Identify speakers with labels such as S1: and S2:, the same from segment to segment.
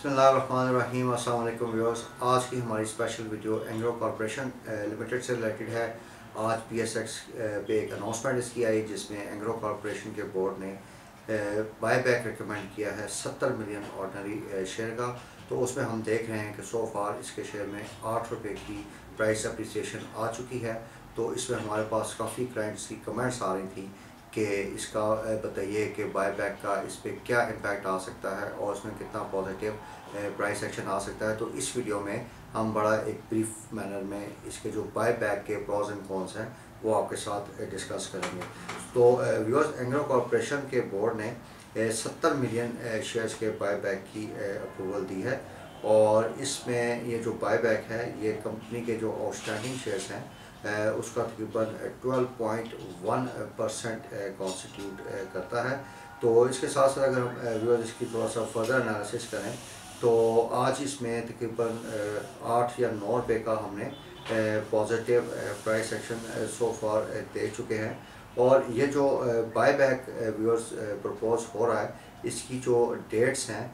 S1: बिस्मिल्लाहिर्रहमानिर्रहीम। अस्सलाम वालेकुम व्यूअर्स। आज की हमारी special video Engro corporation limited से रिलेटेड है। आज PSX पे एक अनाउंसमेंट इसकी आई जिसमें एंग्रो कॉरपोरेशन के बोर्ड ने बाय बैक रिकमेंड किया है 70 मिलियन ऑर्डनरी शेयर का। तो उसमें हम देख रहे हैं कि सो फार इसके शेयर में 8 रुपये की प्राइस अप्रिसिएशन आ चुकी है। तो इसमें हमारे पास काफ़ी क्लाइंट्स की कमेंट्स आ रही थी कि इसका बताइए कि बाय बैक का इस पर क्या इम्पैक्ट आ सकता है और इसमें कितना पॉजिटिव प्राइस एक्शन आ सकता है। तो इस वीडियो में हम बड़ा एक ब्रीफ मैनर में इसके जो बाय बैक के प्रॉज एंड कॉन्स हैं वो आपके साथ डिस्कस करेंगे। तो व्यूअर्स, एंग्रो कॉरपोरेशन के बोर्ड ने 70 मिलियन शेयर्स के बाय बैक की अप्रूवल दी है और इसमें ये जो बाय बैक है ये कंपनी के जो आउटस्टैंडिंग शेयर्स हैं उसका तकरीबन 12.1% कॉन्स्टिट्यूट करता है। तो इसके साथ साथ अगर हम व्यूअर्स इसकी थोड़ा सा फर्दर एनालिसिस करें तो आज इसमें तकरीबन 8 या 9 रुपये का हमने पॉजिटिव प्राइस एक्शन सो फार दे चुके हैं। और ये जो बाय बैक व्यूअर्स प्रपोज हो रहा है इसकी जो डेट्स हैं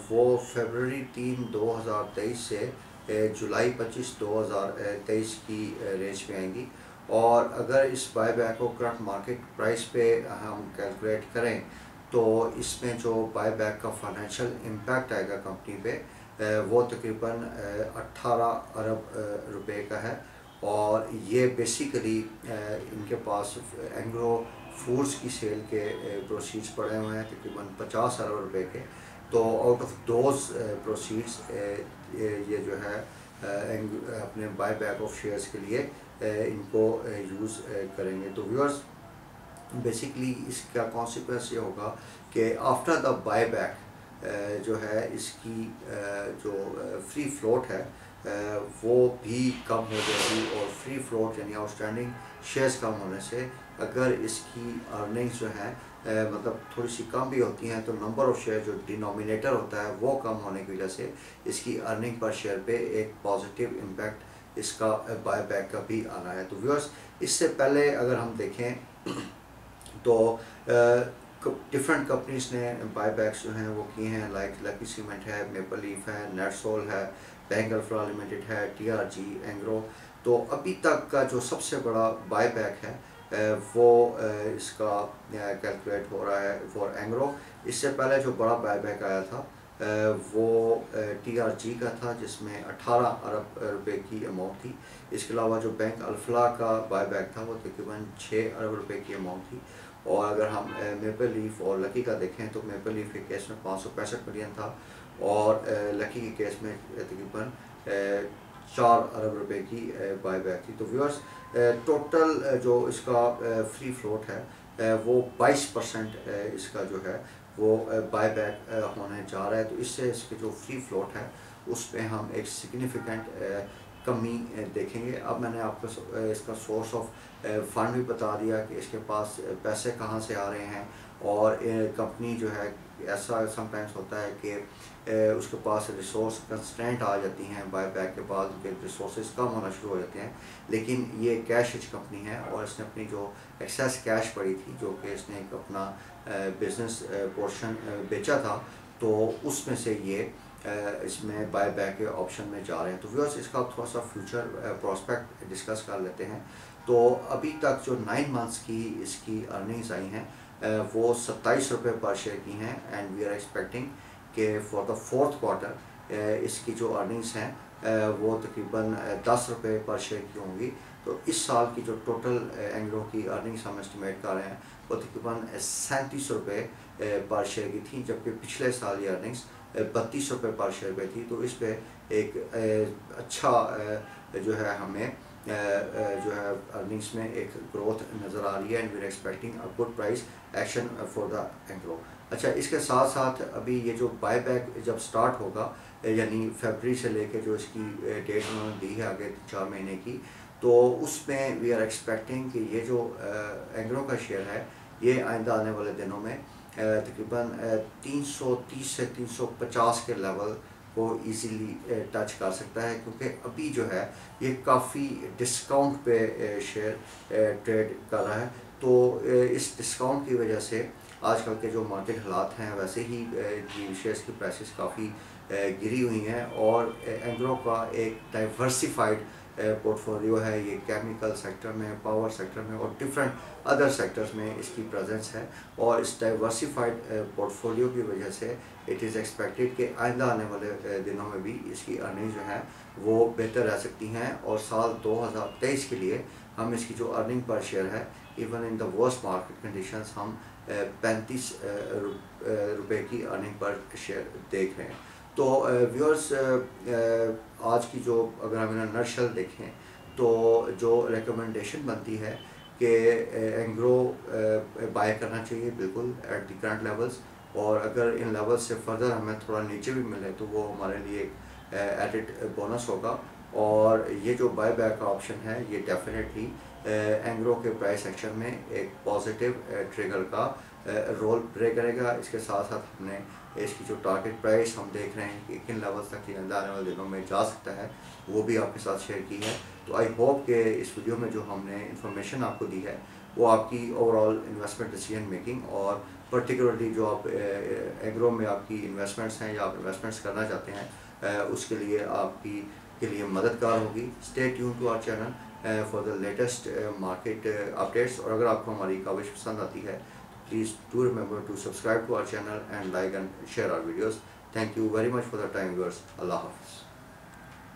S1: वो फरवरी 3 2023 से जुलाई 25 2023 की रेंज में आएंगी। और अगर इस बाय बैक को करंट मार्केट प्राइस पे हम कैलकुलेट करें तो इसमें जो बाय बैक का फाइनेंशियल इम्पैक्ट आएगा कंपनी पे वो तकरीबन 18 अरब रुपए का है। और ये बेसिकली इनके पास एंग्रो फूड्स की सेल के प्रोसीड्स पड़े हुए हैं तकरीबन 50 अरब रुपए के। तो आउट ऑफ दोज प्रोसीड्स ये जो है अपने बाय बैक ऑफ शेयर्स के लिए इनको यूज़ करेंगे। तो व्यूअर्स, बेसिकली इसका कॉन्सिक्वेंस ये होगा कि आफ्टर द बाय बैक जो है इसकी जो फ्री फ्लोट है वो भी कम हो जाएगी। और फ्री फ्लोट यानी आउटस्टैंडिंग शेयर्स कम होने से अगर इसकी अर्निंग्स जो हैं मतलब थोड़ी सी कम भी होती हैं तो नंबर ऑफ़ शेयर जो डिनोमिनेटर होता है वो कम होने की वजह से इसकी अर्निंग पर शेयर पे एक पॉजिटिव इम्पैक्ट इसका बाय बैक का भी आना है। तो व्यूअर्स, इससे पहले अगर हम देखें तो डिफरेंट कंपनीज ने बाय बैक्स जो हैं वो किए हैं, लाइक लकी सीमेंट है, मेपल लीफ है, नेटसोल है, बैंक अल्फ्रा लिमिटेड है, TRG, एंग्रो। तो अभी तक का जो सबसे बड़ा बाय बैक है वो इसका कैलकुलेट हो रहा है फॉर एंग्रो। इससे पहले जो बड़ा बाय बैक आया था वो TRG का था जिसमें 18 अरब रुपए की अमाउंट थी। इसके अलावा जो बैंक अल्फ्ला का बाय बैक था वो तकरीबन 6 अरब रुपए की अमाउंट थी। और अगर हम मेपल लीफ और लकी का देखें तो मेपल लीफ के केस में 565 मिलियन था और लकी के केस में तकरीबन 4 अरब रुपए की बाय बैक थी। तो व्यूअर्स, टोटल जो इसका फ्री फ्लोट है वो 22% इसका जो है वो बाय बैक होने जा रहा है। तो इससे इसके जो फ्री फ्लोट है उसमें हम एक सिग्निफिकेंट कमी देखेंगे। अब मैंने आपको इसका सोर्स ऑफ फंड भी बता दिया कि इसके पास पैसे कहाँ से आ रहे हैं। और कंपनी जो है ऐसा समटाइम्स होता है कि उसके पास रिसोर्स कंस्ट्रेंट आ जाती हैं बाय बैक के बाद, उनके रिसोर्सेज कम होना शुरू हो जाते हैं। लेकिन ये कैश रिच कंपनी है और इसने अपनी जो एक्सेस कैश पड़ी थी जो कि इसने एक अपना बिजनेस पोर्शन बेचा था तो उसमें से ये इसमें बाय बैक के ऑप्शन में जा रहे हैं। तो व्यूअर्स, इसका थोड़ा सा फ्यूचर प्रोस्पेक्ट डिस्कस कर लेते हैं। तो अभी तक जो 9 मंथ्स की इसकी अर्निंग्स आई हैं वो 27 रुपये पर शेयर की हैं एंड वी आर एक्सपेक्टिंग कि फॉर द फोर्थ क्वार्टर इसकी जो अर्निंग्स हैं वो तकरीबन 10 रुपये पर शेयर की होंगी। तो इस साल की जो टोटल एंग्रो की अर्निंग्स हम एस्टिमेट कर रहे हैं वो तकरीबन 37 रुपये पर शेयर की थी, जबकि पिछले साल ये अर्निंग्स 32 रुपये पर शेयर पे थी। तो इस पर एक अच्छा जो है हमें जो है अर्निंग्स में एक ग्रोथ नज़र आ रही है and we are expecting a good price action for the Engro. अच्छा, इसके साथ साथ अभी ये जो बाय बैक जब स्टार्ट होगा यानी फरवरी से लेके जो इसकी डेट उन्होंने दी है आगे 4 महीने की, तो उसमें वी आर एक्सपेक्टिंग कि ये जो एंग्रो का शेयर है ये आइंदा आने वाले दिनों में तकरीबन 330 से 350 के लेवल को इजीली टच कर सकता है, क्योंकि अभी जो है ये काफ़ी डिस्काउंट पे शेयर ट्रेड कर रहा है। तो इस डिस्काउंट की वजह से आजकल के जो मार्केट हालात हैं वैसे ही इनकी शेयर्स की प्राइसेस काफ़ी गिरी हुई हैं और एंग्रो का एक डाइवर्सिफाइड पोर्टफोलियो है। ये केमिकल सेक्टर में, पावर सेक्टर में और डिफरेंट अदर सेक्टर्स में इसकी प्रेजेंस है और इस डाइवर्सिफाइड पोर्टफोलियो की वजह से इट इज़ एक्सपेक्टेड कि आइंदा आने वाले दिनों में भी इसकी अर्निंग जो है वो बेहतर रह सकती हैं और साल 2023 के लिए हम इसकी जो अर्निंग पर शेयर है even in the worst market conditions हम 35 रुपये की अर्निंग पर शेयर देख रहे हैं। तो व्यूअर्स आज की जो अगर हम इन नर्शल देखें तो जो रिकमेंडेशन बनती है कि एंग्रो बाय करना चाहिए बिल्कुल एट द करंट लेवल्स, और अगर इन लेवल्स से फर्दर हमें थोड़ा नीचे भी मिले तो वो हमारे लिए एक एडिड बोनस होगा। और ये जो बाय बैक का ऑप्शन है ये डेफिनेटली एंग्रो के प्राइस एक्शन में एक पॉजिटिव ट्रिगर का रोल प्ले करेगा। इसके साथ साथ हमने इसकी जो टारगेट प्राइस हम देख रहे हैं कि किन लेवल्स तक ये आने वाले दिनों में जा सकता है वो भी आपके साथ शेयर की है। तो आई होप कि इस वीडियो में जो हमने इन्फॉर्मेशन आपको दी है वो आपकी ओवरऑल इन्वेस्टमेंट डिसीजन मेकिंग और पर्टिकुलरली जो आप एग्रो में आपकी इन्वेस्टमेंट्स हैं या आप इन्वेस्टमेंट्स करना चाहते हैं उसके लिए आपकी के लिए मददगार होगी। Stay tune to our channel for the latest market updates. और अगर आपको हमारी कवरेज पसंद आती है तो please do remember to subscribe to our channel and like and share our videos. Thank you very much for the time viewers. अल्लाह हाफ़िज़।